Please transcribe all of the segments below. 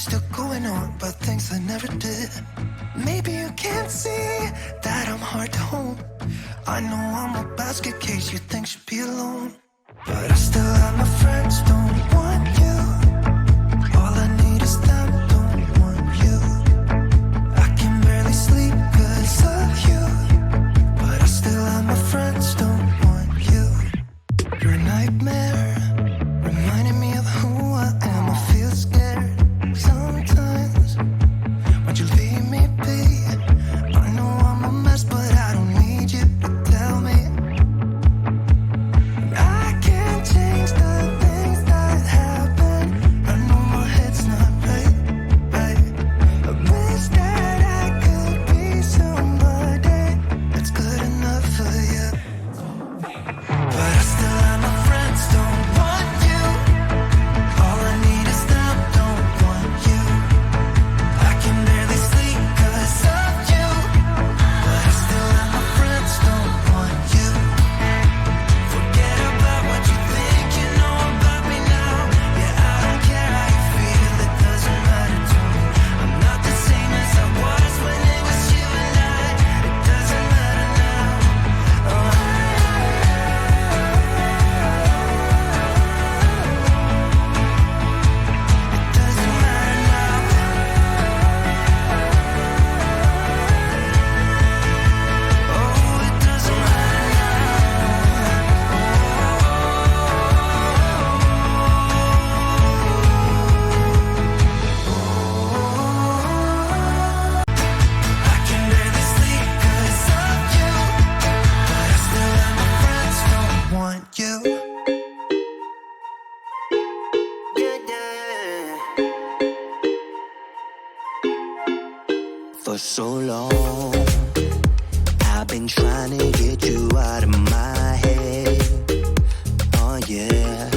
still going on about things I never did. Maybe you can't see that I'm hard to hold. I know I'm a basket case you think should be alone, but I still have my friends, don't want you. All I need is them, don't want you. I can barely sleep 'cause of you, but I still have my friends, don't want you. You're a nightmare, reminding me of who I am. I feel scared sometimes. Why'd you leave me be? I know I'm a mess, but I don't need you to tell me. I can't change the things that happen. I know my head's not right, right. I wish that I could be somebody that's good enough for you, but I still have my friends, don't want you. All I need is them, don't want you. I can barely sleep 'cause of you, but I still have my friends, don't want you. Forget about what you think you know about me now. Yeah, I don't care how you feel, it doesn't matter to me. I'm not the same as I was when it was you and I. It doesn't matter now. Oh, it doesn't matter now. Oh, it doesn't I can barely sleep 'cause of you, but I still have my friends, don't want you. Yeah, yeah. For so long, I've been trying to get you out of my head. Oh yeah,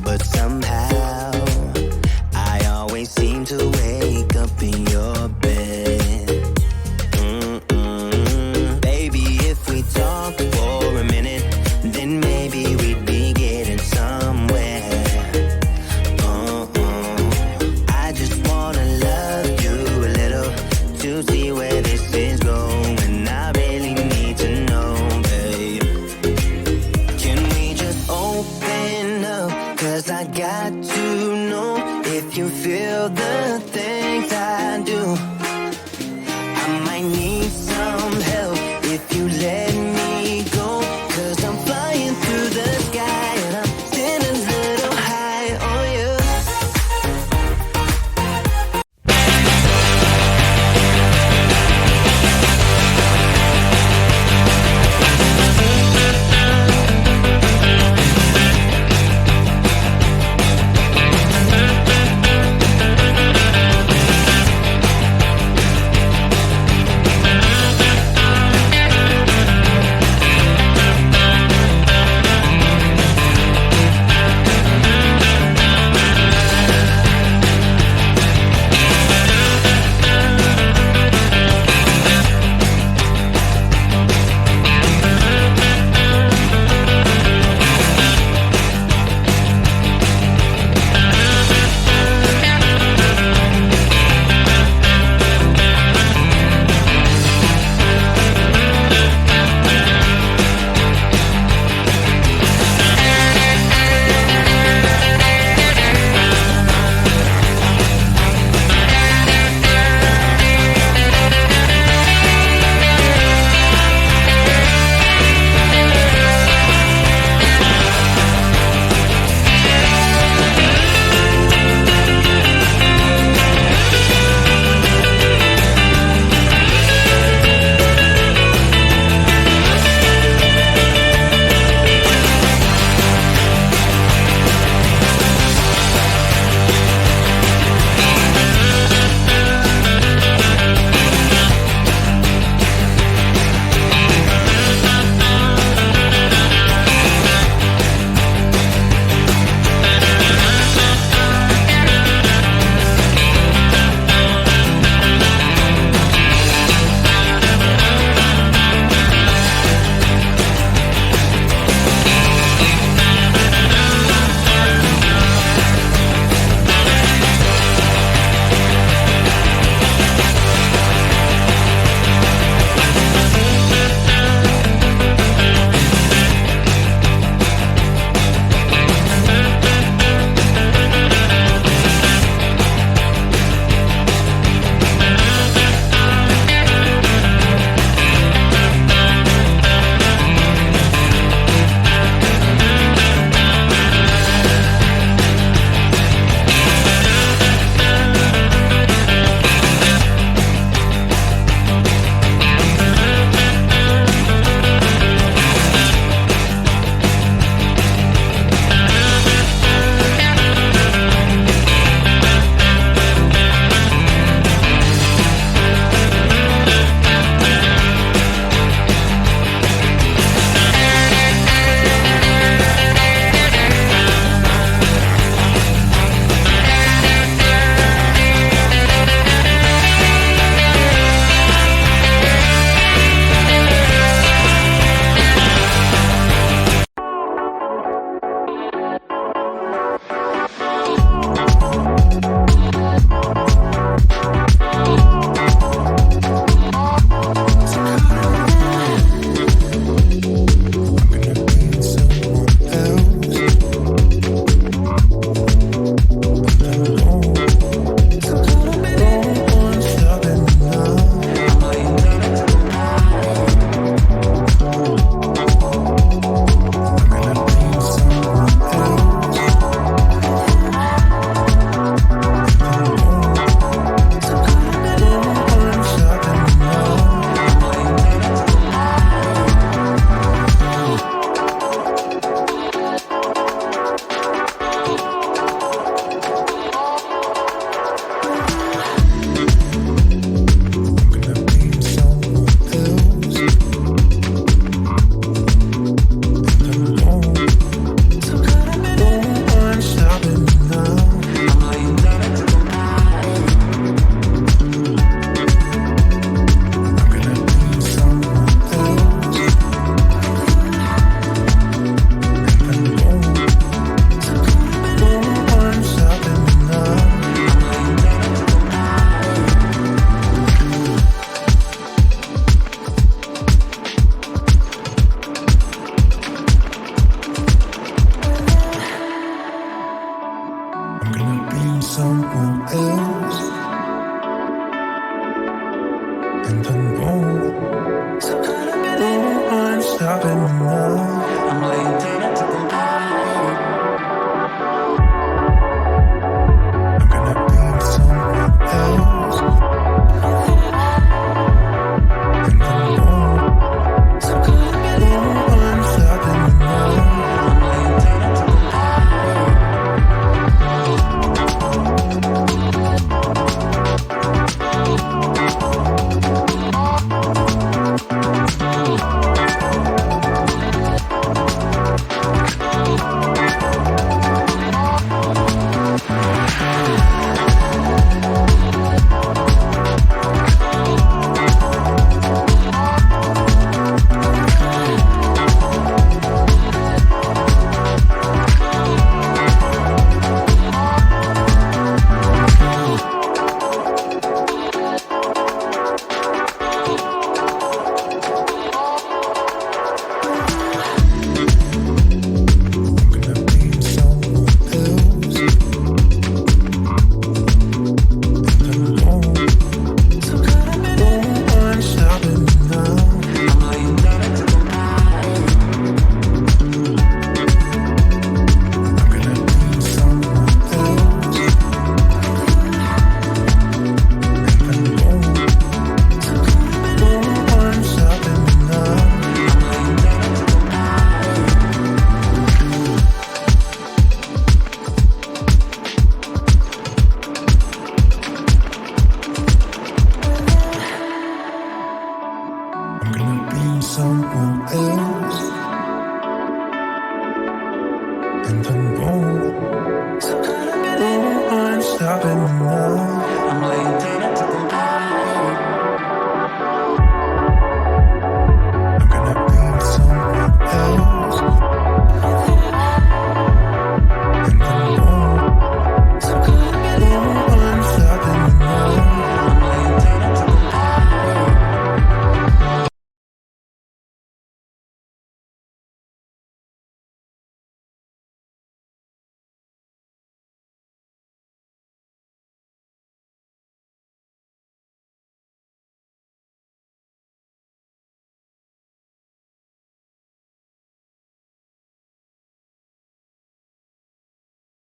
but somehow I always seem to wake up in your bed. Baby, if we talk for a minute, then maybe we'd be getting somewhere. I just wanna love you a little to see where this is going. I really need to know, babe. Can we just open up? 'Cause I got to know if you feel the things I do. I might need some help if you let